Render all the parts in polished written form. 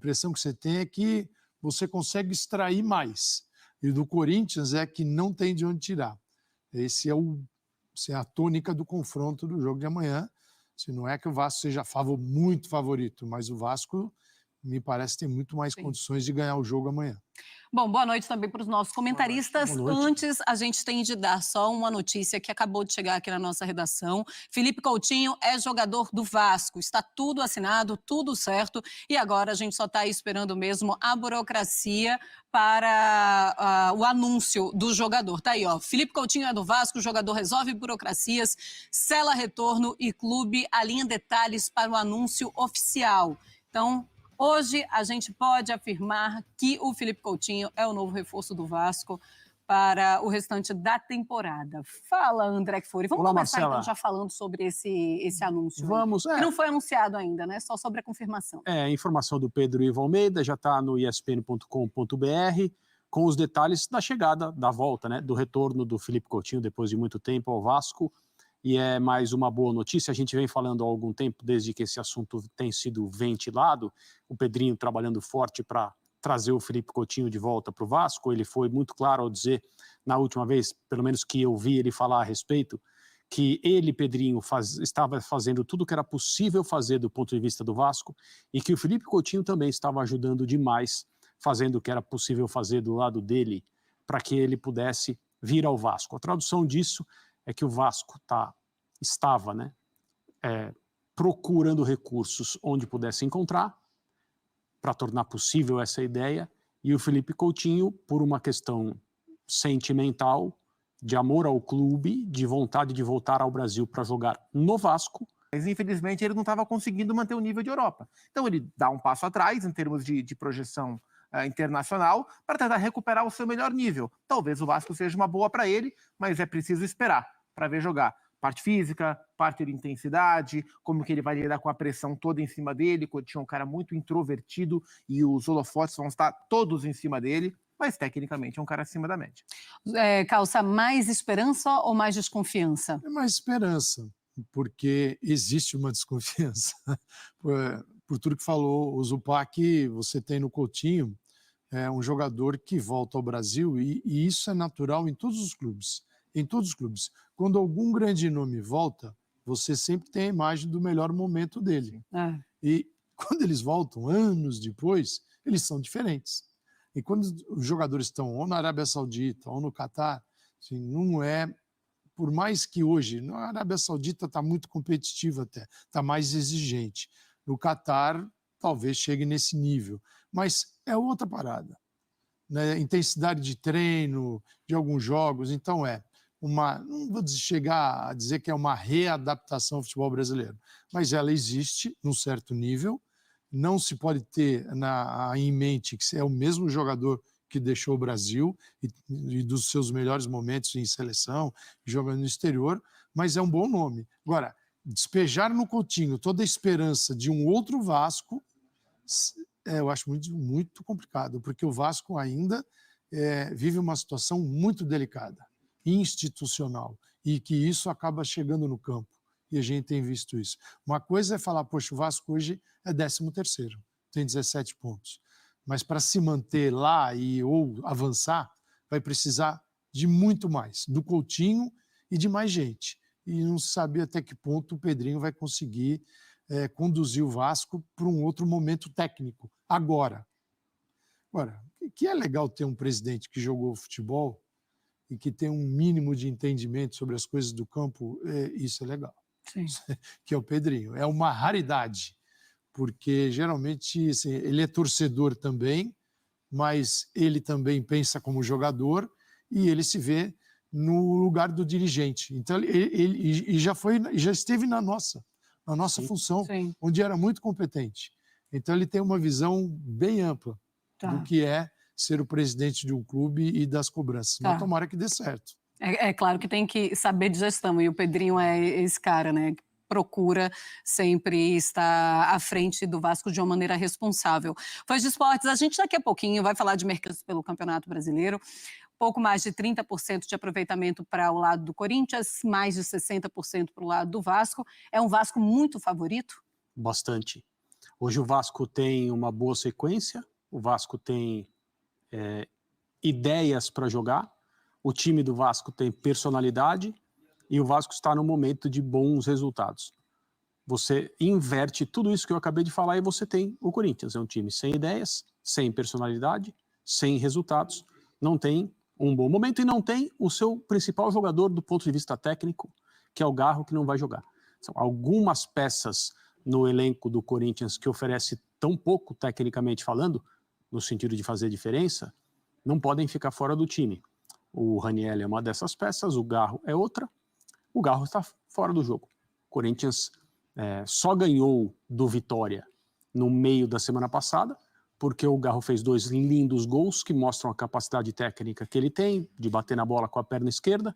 impressão que você tem é que você consegue extrair mais. E do Corinthians é que não tem de onde tirar. Essa é a tônica do confronto do jogo de amanhã. Se não é que o Vasco seja muito favorito, mas o Vasco, me parece, tem muito mais condições de ganhar o jogo amanhã. Bom, boa noite também para os nossos comentaristas. Boa noite. Antes, a gente tem de dar só uma notícia que acabou de chegar aqui na nossa redação. Felipe Coutinho é jogador do Vasco. Está tudo assinado, tudo certo. E agora a gente só está esperando mesmo a burocracia para o anúncio do jogador. Tá aí, ó. Felipe Coutinho é do Vasco, o jogador resolve burocracias, sela retorno e clube alinha detalhes para o anúncio oficial. Então, hoje a gente pode afirmar que o Felipe Coutinho é o novo reforço do Vasco para o restante da temporada. Fala, André Kfouri. Vamos começar, Marcela, então, já falando sobre esse anúncio. Vamos. Que não foi anunciado ainda, né? Só sobre a confirmação. A informação do Pedro Ivo Almeida já está no espn.com.br com os detalhes da chegada, da volta, né? Do retorno do Felipe Coutinho depois de muito tempo ao Vasco. E é mais uma boa notícia, a gente vem falando há algum tempo, desde que esse assunto tem sido ventilado, o Pedrinho trabalhando forte para trazer o Felipe Coutinho de volta para o Vasco. Ele foi muito claro ao dizer, na última vez, pelo menos que eu vi ele falar a respeito, que ele, Pedrinho, estava fazendo tudo o que era possível fazer do ponto de vista do Vasco e que o Felipe Coutinho também estava ajudando demais, fazendo o que era possível fazer do lado dele para que ele pudesse vir ao Vasco. A tradução disso é que o Vasco estava, né, procurando recursos onde pudesse encontrar para tornar possível essa ideia, e o Felipe Coutinho, por uma questão sentimental, de amor ao clube, de vontade de voltar ao Brasil para jogar no Vasco. Mas, infelizmente, ele não estava conseguindo manter o nível de Europa. Então, ele dá um passo atrás em termos de projeção internacional para tentar recuperar o seu melhor nível. Talvez o Vasco seja uma boa para ele, mas é preciso esperar para ver jogar. Parte física, parte de intensidade, como que ele vai lidar com a pressão toda em cima dele, quando tinha um cara muito introvertido e os holofotes vão estar todos em cima dele, mas tecnicamente é um cara acima da média. Calça, mais esperança ou mais desconfiança? É mais esperança, porque existe uma desconfiança. Por tudo que falou o Zupac, você tem no Coutinho um jogador que volta ao Brasil e isso é natural em todos os clubes. Em todos os clubes. Quando algum grande nome volta, você sempre tem a imagem do melhor momento dele. E quando eles voltam, anos depois, eles são diferentes. E quando os jogadores estão ou na Arábia Saudita ou no Catar, assim, não é... Por mais que hoje, a Arábia Saudita está muito competitiva até, está mais exigente. No Catar, talvez chegue nesse nível. Mas é outra parada. Né? Intensidade de treino, de alguns jogos, então não vou chegar a dizer que é uma readaptação ao futebol brasileiro, mas ela existe num certo nível, não se pode ter em mente que é o mesmo jogador que deixou o Brasil e dos seus melhores momentos em seleção, jogando no exterior, mas é um bom nome. Agora, despejar no Coutinho toda a esperança de um outro Vasco, eu acho muito, muito complicado, porque o Vasco ainda vive uma situação muito delicada, institucional, e que isso acaba chegando no campo, e a gente tem visto isso. Uma coisa é falar, poxa, o Vasco hoje é 13º, tem 17 pontos, mas para se manter lá ou avançar, vai precisar de muito mais, do Coutinho e de mais gente, e não se sabe até que ponto o Pedrinho vai conseguir conduzir o Vasco para um outro momento técnico, agora, que é legal ter um presidente que jogou futebol e que tem um mínimo de entendimento sobre as coisas do campo, isso é legal. Sim. Que é o Pedrinho. É uma raridade, porque geralmente assim, ele é torcedor também, mas ele também pensa como jogador e ele se vê no lugar do dirigente. Então ele já esteve na nossa função, Sim. onde era muito competente. Então ele tem uma visão bem ampla do que é ser o presidente de um clube e das cobranças. Mas tomara que dê certo. É claro que tem que saber de gestão, e o Pedrinho é esse cara, né? Procura sempre estar à frente do Vasco de uma maneira responsável. Foi de esportes, a gente daqui a pouquinho vai falar de mercados pelo Campeonato Brasileiro. Pouco mais de 30% de aproveitamento para o lado do Corinthians, mais de 60% para o lado do Vasco. É um Vasco muito favorito? Bastante. Hoje o Vasco tem uma boa sequência, o Vasco tem ideias para jogar, o time do Vasco tem personalidade e o Vasco está num momento de bons resultados. Você inverte tudo isso que eu acabei de falar e você tem o Corinthians. É um time sem ideias, sem personalidade, sem resultados, não tem um bom momento e não tem o seu principal jogador do ponto de vista técnico, que é o Garro, que não vai jogar. São algumas peças no elenco do Corinthians que oferece tão pouco tecnicamente falando, no sentido de fazer diferença, não podem ficar fora do time. O Raniel é uma dessas peças, o Garro é outra. O Garro está fora do jogo. O Corinthians só ganhou do Vitória no meio da semana passada, porque o Garro fez 2 lindos gols que mostram a capacidade técnica que ele tem de bater na bola com a perna esquerda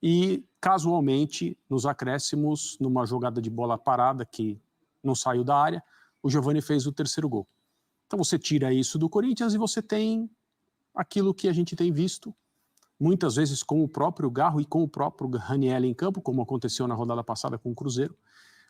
e, casualmente, nos acréscimos, numa jogada de bola parada que não saiu da área, o Giovani fez o 3º gol. Então você tira isso do Corinthians e você tem aquilo que a gente tem visto muitas vezes com o próprio Garro e com o próprio Raniel em campo, como aconteceu na rodada passada com o Cruzeiro,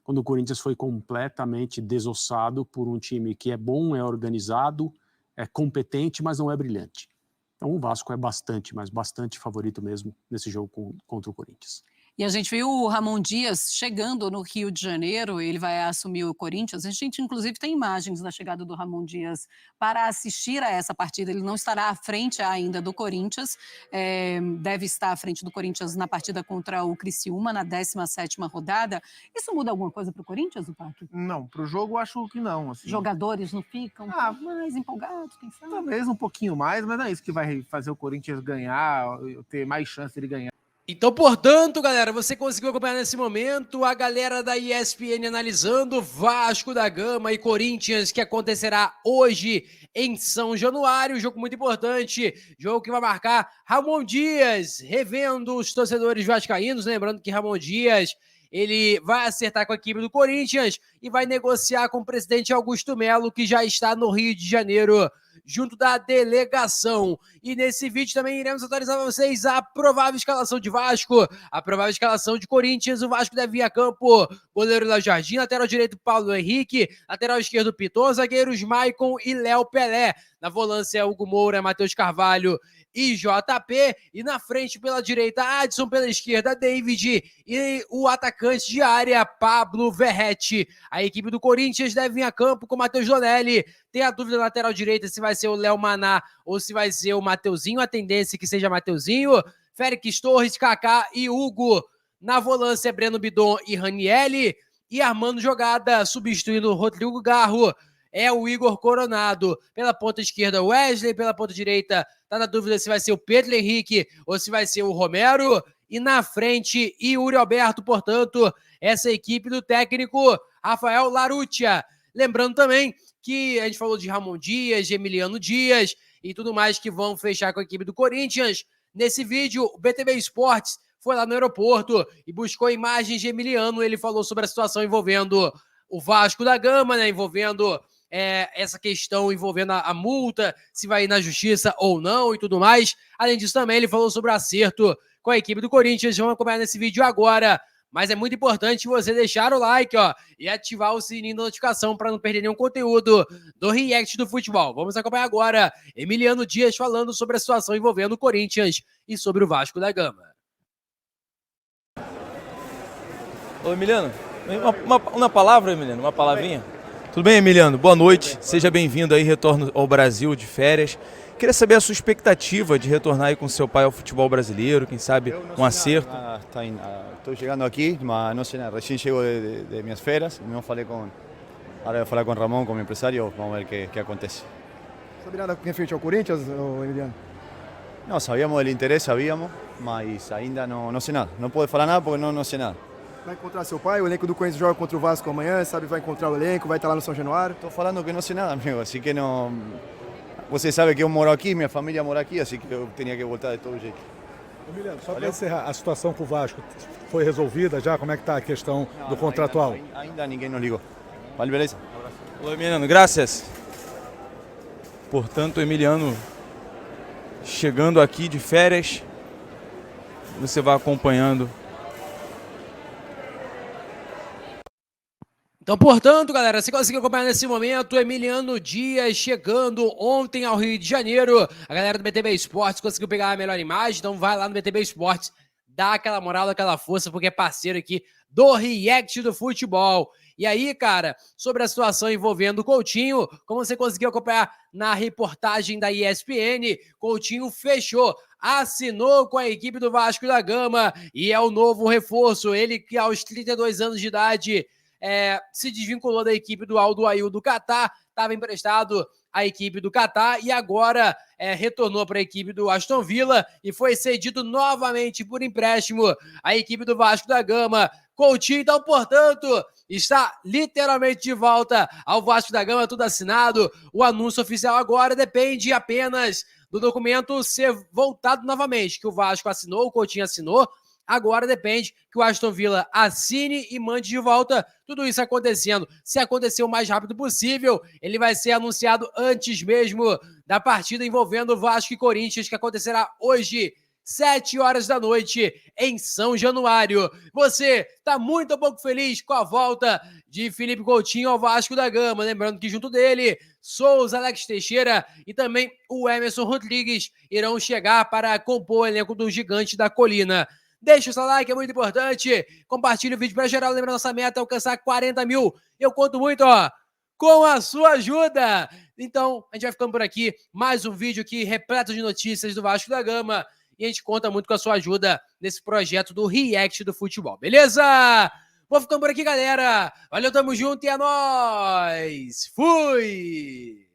quando o Corinthians foi completamente desossado por um time que é bom, é organizado, é competente, mas não é brilhante. Então o Vasco é bastante, mas bastante favorito mesmo nesse jogo contra o Corinthians. E a gente viu o Ramon Dias chegando no Rio de Janeiro, ele vai assumir o Corinthians. A gente, inclusive, tem imagens da chegada do Ramon Dias para assistir a essa partida. Ele não estará à frente ainda do Corinthians, deve estar à frente do Corinthians na partida contra o Criciúma, na 17ª rodada. Isso muda alguma coisa para o Corinthians, Zupac? Não, para o jogo eu acho que não. Assim. Jogadores não ficam mais empolgados, quem sabe? Talvez um pouquinho mais, mas não é isso que vai fazer o Corinthians ganhar, ter mais chance de ele ganhar. Então, portanto, galera, você conseguiu acompanhar nesse momento a galera da ESPN analisando Vasco da Gama e Corinthians, que acontecerá hoje em São Januário, jogo muito importante, jogo que vai marcar Ramon Dias, revendo os torcedores vascaínos, lembrando que Ramon Dias, ele vai acertar com a equipe do Corinthians e vai negociar com o presidente Augusto Melo, que já está no Rio de Janeiro, junto da delegação. E nesse vídeo também iremos atualizar para vocês a provável escalação de Vasco, a provável escalação de Corinthians. O Vasco deve vir a campo, goleiro Léo Jardim, lateral direito Paulo Henrique, lateral esquerdo Piton, zagueiros Maicon e Léo Pelé. Na volância, Hugo Moura, Matheus Carvalho e JP, e na frente pela direita Adson, pela esquerda David e o atacante de área Pablo Verratti. A equipe do Corinthians deve vir a campo com Matheus Donelli. Tem a dúvida na lateral direita se vai ser o Léo Maná ou se vai ser o Mateuzinho, a tendência é que seja Mateuzinho. Félix Torres, Kaká e Hugo. Na volância, Breno Bidon e Raniel. E armando jogada, substituindo o Rodrigo Garro, é o Igor Coronado. Pela ponta esquerda, Wesley. Pela ponta direita, tá na dúvida se vai ser o Pedro Henrique ou se vai ser o Romero. E na frente, Yuri Alberto. Portanto, essa equipe do técnico Rafael Larutia. Lembrando também que a gente falou de Ramon Dias, de Emiliano Dias e tudo mais que vão fechar com a equipe do Corinthians. Nesse vídeo, o BTV Esportes foi lá no aeroporto e buscou imagens de Emiliano. Ele falou sobre a situação envolvendo o Vasco da Gama, né, envolvendo essa questão envolvendo a multa, se vai ir na justiça ou não e tudo mais. Além disso também, ele falou sobre o acerto com a equipe do Corinthians. Vamos acompanhar nesse vídeo agora. Mas é muito importante você deixar o like, ó, e ativar o sininho da notificação para não perder nenhum conteúdo do React do Futebol. Vamos acompanhar agora Emiliano Dias falando sobre a situação envolvendo o Corinthians e sobre o Vasco da Gama. Ô Emiliano, uma palavra, Emiliano, uma palavrinha. Tudo bem, Emiliano? Boa noite, seja bem-vindo aí, retorno ao Brasil de férias. Queria saber a sua expectativa de retornar aí com seu pai ao futebol brasileiro, quem sabe um acerto. Estou chegando aqui, mas não sei nada. Recém chego de minhas férias. Não falei com. Agora vou falar com o Ramon, com o empresário. Vamos ver o que acontece. Sabe nada com frente ao Corinthians, Emiliano? Não, sabíamos do interesse, sabíamos, mas ainda não sei nada. Não pode falar nada porque não sei nada. Vai encontrar seu pai? O elenco do Corinthians joga contra o Vasco amanhã, sabe? Vai encontrar o elenco, vai estar lá no São Januário. Estou falando que não sei nada, amigo, assim que não. Você sabe que eu moro aqui, minha família mora aqui, assim que eu tinha que voltar de todo jeito. Emiliano, só para encerrar, a situação com o Vasco foi resolvida já? Como é que está a questão do contratual? Ainda ninguém nos ligou. Vale, beleza? Olá, Emiliano, graças. Portanto, Emiliano chegando aqui de férias, você vai acompanhando. Então, portanto, galera, você conseguiu acompanhar nesse momento Emiliano Dias chegando ontem ao Rio de Janeiro. A galera do BTB Esportes conseguiu pegar a melhor imagem, então vai lá no BTB Esportes, dá aquela moral, dá aquela força, porque é parceiro aqui do React do Futebol. E aí, cara, sobre a situação envolvendo o Coutinho, como você conseguiu acompanhar na reportagem da ESPN, Coutinho fechou, assinou com a equipe do Vasco da Gama e é o novo reforço. Ele que aos 32 anos de idade se desvinculou da equipe do Al Duhail do Catar, estava emprestado à equipe do Catar e agora retornou para a equipe do Aston Villa e foi cedido novamente por empréstimo à equipe do Vasco da Gama. Coutinho, então, portanto, está literalmente de volta ao Vasco da Gama, tudo assinado. O anúncio oficial agora depende apenas do documento ser voltado novamente, que o Vasco assinou, o Coutinho assinou. Agora depende que o Aston Villa assine e mande de volta. Tudo isso acontecendo. Se acontecer o mais rápido possível, ele vai ser anunciado antes mesmo da partida envolvendo Vasco e Corinthians, que acontecerá hoje, 7 horas da noite, em São Januário. Você está muito pouco feliz com a volta de Felipe Coutinho ao Vasco da Gama. Lembrando que junto dele, Souza, Alex Teixeira e também o Emerson Rodrigues irão chegar para compor o elenco do Gigante da Colina. Deixa o seu like, é muito importante. Compartilha o vídeo para geral. Lembra, nossa meta é alcançar 40 mil. Eu conto muito, com a sua ajuda. Então, a gente vai ficando por aqui. Mais um vídeo aqui repleto de notícias do Vasco da Gama. E a gente conta muito com a sua ajuda nesse projeto do React do Futebol. Beleza? Vou ficando por aqui, galera. Valeu, tamo junto e é nóis. Fui!